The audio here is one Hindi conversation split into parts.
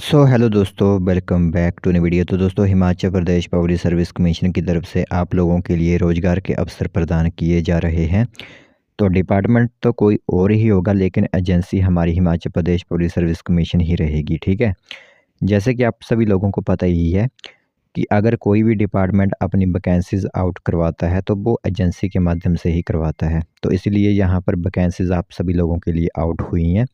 हेलो दोस्तों, welcome back to new video. तो दोस्तों, Himachal Pradesh public service commission की तरफ से आप लोगों के लिए रोज़गार के अवसर प्रदान किए जा रहे हैं। तो डिपार्टमेंट तो कोई और ही होगा, लेकिन एजेंसी हमारी Himachal Pradesh public service commission ही रहेगी। ठीक है। जैसे कि आप सभी लोगों को पता ही है कि अगर कोई भी डिपार्टमेंट अपनी वैकेंसीज आउट करवाता है तो वो एजेंसी के माध्यम से ही करवाता है। तो इसलिए यहाँ पर वैकेंसीज आप सभी लोगों के लिए आउट हुई हैं,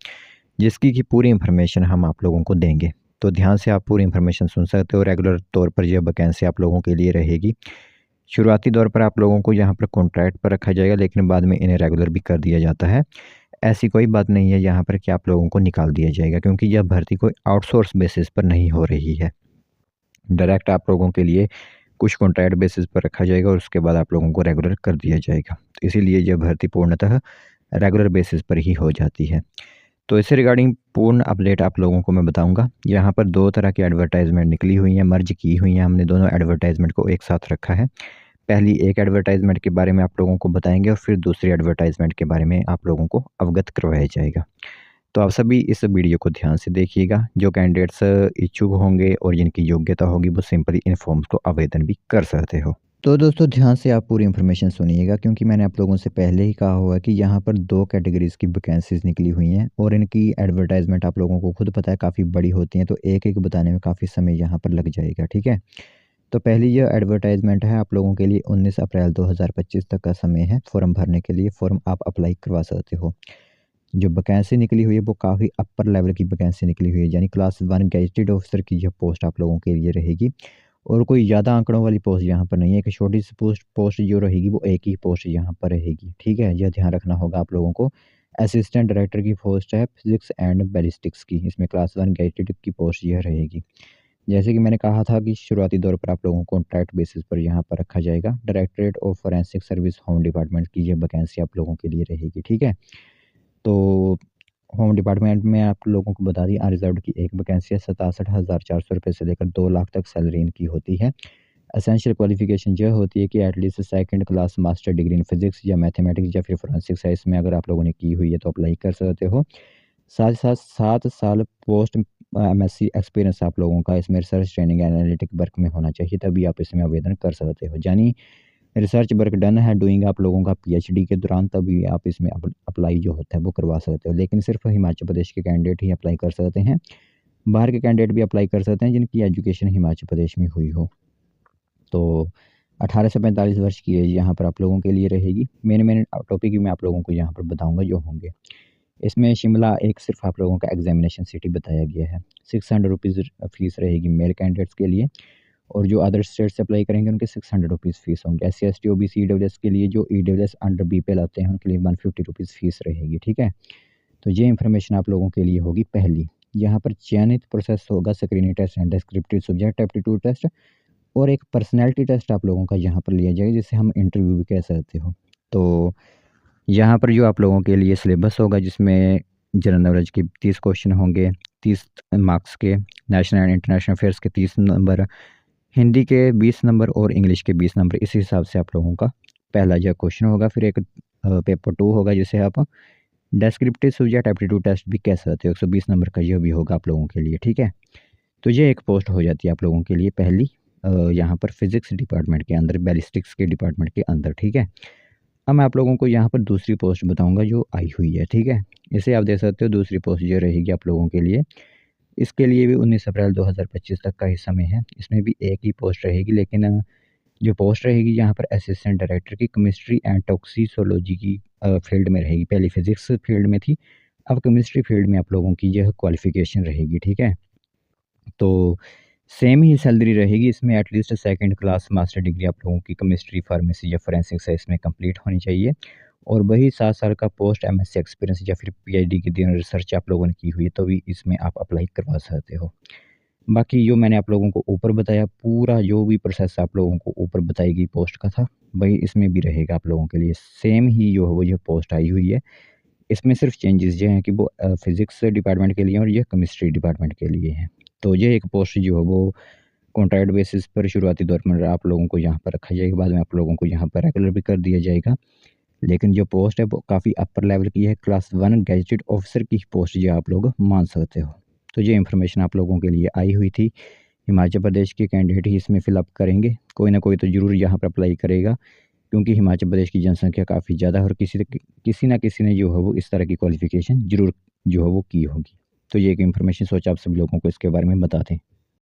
जिसकी कि पूरी इन्फॉर्मेशन हम आप लोगों को देंगे। तो ध्यान से आप पूरी इन्फॉर्मेशन सुन सकते हो। रेगुलर तौर पर यह वैकेंसी आप लोगों के लिए रहेगी। शुरुआती दौर पर आप लोगों को यहाँ पर कॉन्ट्रैक्ट पर रखा जाएगा, लेकिन बाद में इन्हें रेगुलर भी कर दिया जाता है। ऐसी कोई बात नहीं है यहाँ पर कि आप लोगों को निकाल दिया जाएगा, क्योंकि यह भर्ती कोई आउटसोर्स बेसिस पर नहीं हो रही है। डायरेक्ट आप लोगों के लिए कुछ कॉन्ट्रैक्ट बेसिस पर रखा जाएगा और उसके बाद आप लोगों को रेगुलर कर दिया जाएगा। तो इसीलिए यह भर्ती पूर्णतः रेगुलर बेसिस पर ही हो जाती है। तो इससे रिगार्डिंग पूर्ण अपडेट आप लोगों को मैं बताऊंगा। यहाँ पर दो तरह की एडवर्टाइजमेंट निकली हुई हैं, मर्ज की हुई हैं। हमने दोनों एडवर्टाइजमेंट को एक साथ रखा है। पहली एक एडवर्टाइजमेंट के बारे में आप लोगों को बताएंगे और फिर दूसरी एडवर्टाइजमेंट के बारे में आप लोगों को अवगत करवाया जाएगा। तो आप सभी इस वीडियो को ध्यान से देखिएगा। जो कैंडिडेट्स इच्छुक होंगे और जिनकी योग्यता होगी वो सिंपली इन फॉर्म्स को आवेदन भी कर सकते हो। तो दोस्तों, ध्यान से आप पूरी इन्फॉर्मेशन सुनिएगा, क्योंकि मैंने आप लोगों से पहले ही कहा हुआ है कि यहाँ पर दो कैटेगरीज़ की वैकेंसीज़ निकली हुई हैं और इनकी एडवर्टाइजमेंट आप लोगों को खुद पता है काफ़ी बड़ी होती हैं। तो एक-एक बताने में काफ़ी समय यहाँ पर लग जाएगा। ठीक है। तो पहली ये एडवर्टाइजमेंट है आप लोगों के लिए 19 अप्रैल 2025 तक का समय है फॉर्म भरने के लिए। फॉर्म आप अप्लाई करवा सकते हो। जो वैकेंसी निकली हुई है वो काफ़ी अपर लेवल की वैकेंसी निकली हुई है, यानी क्लास 1 गेजेटेड ऑफिसर की यह पोस्ट आप लोगों के लिए रहेगी। और कोई ज़्यादा आंकड़ों वाली पोस्ट यहाँ पर नहीं है। एक छोटी सी पोस्ट पोस्ट जो रहेगी वो एक ही पोस्ट यहाँ पर रहेगी। ठीक है, यह ध्यान रखना होगा आप लोगों को। असिस्टेंट डायरेक्टर की पोस्ट है फिजिक्स एंड बैलिस्टिक्स की। इसमें क्लास 1 गेजेटेड की पोस्ट यह रहेगी। जैसे कि मैंने कहा था कि शुरुआती दौर पर आप लोगों को कॉन्ट्रैक्ट बेसिस पर यहाँ पर रखा जाएगा। Directorate of forensic service home department की यह वैकेंसी आप लोगों के लिए रहेगी। ठीक है। तो होम डिपार्टमेंट में आप लोगों को बता दी अनरिजर्व्ड की एक वैकेंसी है। 67,400 रुपये से लेकर 2 लाख तक सैलरी इनकी होती है। एसेंशियल क्वालिफिकेशन यह होती है कि at least second class master degree in physics या मैथमेटिक्स या फिर फोरेंसिक्स है। इसमें अगर आप लोगों ने की हुई है तो अप्लाई कर सकते हो। साथ ही साथ 7 साल पोस्ट एमएससी एक्सपीरियंस आप लोगों का इसमें रिसर्च ट्रेनिंग एनालिटिक वर्क में होना चाहिए, तभी आप इसमें आवेदन कर सकते हो। यानी रिसर्च वर्क डन है डूइंग आप लोगों का पीएचडी के दौरान, तभी आप इसमें अप्लाई जो होता है वो करवा सकते हो। लेकिन सिर्फ हिमाचल प्रदेश के कैंडिडेट ही अप्लाई कर सकते हैं। बाहर के कैंडिडेट भी अप्लाई कर सकते हैं जिनकी एजुकेशन हिमाचल प्रदेश में हुई हो। तो 18 से 45 वर्ष की एज यहाँ पर आप लोगों के लिए रहेगी। मेन मेन टॉपिक भी मैं आप लोगों को यहाँ पर बताऊँगा जो होंगे। इसमें शिमला एक सिर्फ आप लोगों का एग्जामिनेशन सिटी बताया गया है। 600 रुपीज़ फीस रहेगी मेल कैंडिडेट्स के लिए, और जो अदर स्टेट से अप्लाई करेंगे उनके 600 रुपीज़ फ़ीस होंगे। एससी, एसटी, ओबीसी, ईडब्ल्यूएस के लिए, जो ईडब्ल्यूएस अंडर बीपीएल आते हैं उनके लिए 150 रुपीज़ फ़ीस रहेगी। ठीक है। तो ये इन्फॉर्मेशन आप लोगों के लिए होगी पहली। यहाँ पर चयनित प्रोसेस होगा screening test and descriptive subject aptitude test, और एक पर्सनैलिटी टेस्ट आप लोगों का यहाँ पर लिया जाएगा, जिसे हम इंटरव्यू भी कह सकते हो। तो यहाँ पर जो आप लोगों के लिए सिलेबस होगा, जिसमें जनरल नॉलेज के 30 क्वेश्चन होंगे, 30 मार्क्स के, नेशनल एंड इंटरनेशनल अफेयर्स के 30 नंबर, हिंदी के 20 नंबर और इंग्लिश के 20 नंबर। इस हिसाब से आप लोगों का पहला जो क्वेश्चन होगा। फिर एक पेपर 2 होगा, जिसे आप डेस्क्रिप्टिव सब्जेक्ट एप्टीट्यूड टेस्ट भी कह सकते हो। 120 नंबर का यह भी होगा आप लोगों के लिए। ठीक है। तो ये एक पोस्ट हो जाती है आप लोगों के लिए पहली, यहाँ पर फिजिक्स डिपार्टमेंट के अंदर, बैलिस्टिक्स के डिपार्टमेंट के अंदर। ठीक है। अब मैं आप लोगों को यहाँ पर दूसरी पोस्ट बताऊंगा जो आई हुई है। ठीक है। इसे आप देख सकते हो। दूसरी पोस्ट जो रहेगी आप लोगों के लिए, इसके लिए भी 19 अप्रैल 2025 तक का ही समय है। इसमें भी एक ही पोस्ट रहेगी, लेकिन जो पोस्ट रहेगी यहाँ पर असिस्टेंट डायरेक्टर की केमिस्ट्री एंड टॉक्सिकोलॉजी की फील्ड में रहेगी। पहले फिजिक्स फील्ड में थी, अब केमिस्ट्री फील्ड में आप लोगों की यह क्वालिफिकेशन रहेगी। ठीक है। तो सेम ही सैलरी रहेगी। इसमें at least second class master degree आप लोगों की केमिस्ट्री, फार्मेसी या फोरेंसिक्स है इसमें कंप्लीट होनी चाहिए, और वही 7 साल का पोस्ट एमएससी एक्सपीरियंस या फिर पीएचडी की रिसर्च आप लोगों ने की हुई है, तो भी इसमें आप अप्लाई करवा सकते हो। बाकी जो मैंने आप लोगों को ऊपर बताया, पूरा जो भी प्रोसेस आप लोगों को ऊपर बताई गई पोस्ट का था, वही इसमें भी रहेगा आप लोगों के लिए। सेम ही जो है वो जो पोस्ट आई हुई है। इसमें सिर्फ चेंजेस ये हैं कि वो फिजिक्स डिपार्टमेंट के लिए और ये केमिस्ट्री डिपार्टमेंट के लिए है। तो ये एक पोस्ट जो है वो कॉन्ट्रैक्ट बेसिस पर शुरुआती दौर में आप लोगों को यहाँ पर रखा जाएगा, बाद में आप लोगों को यहाँ पर रेगुलर भी कर दिया जाएगा। लेकिन जो पोस्ट है वो काफ़ी अपर लेवल की है, क्लास 1 गैजेटेड ऑफिसर की पोस्ट जो आप लोग मान सकते हो। तो ये इन्फॉर्मेशन आप लोगों के लिए आई हुई थी। हिमाचल प्रदेश के कैंडिडेट ही इसमें फिलअप करेंगे, कोई ना कोई तो ज़रूर यहाँ पर अप्लाई करेगा, क्योंकि हिमाचल प्रदेश की जनसंख्या काफ़ी ज़्यादा है और किसी ना किसी ने जो है वो इस तरह की क्वालिफ़िकेशन ज़रूर जो है वो की होगी। तो ये एक इन्फॉर्मेशन सोचा आप सभी लोगों को इसके बारे में बता दें।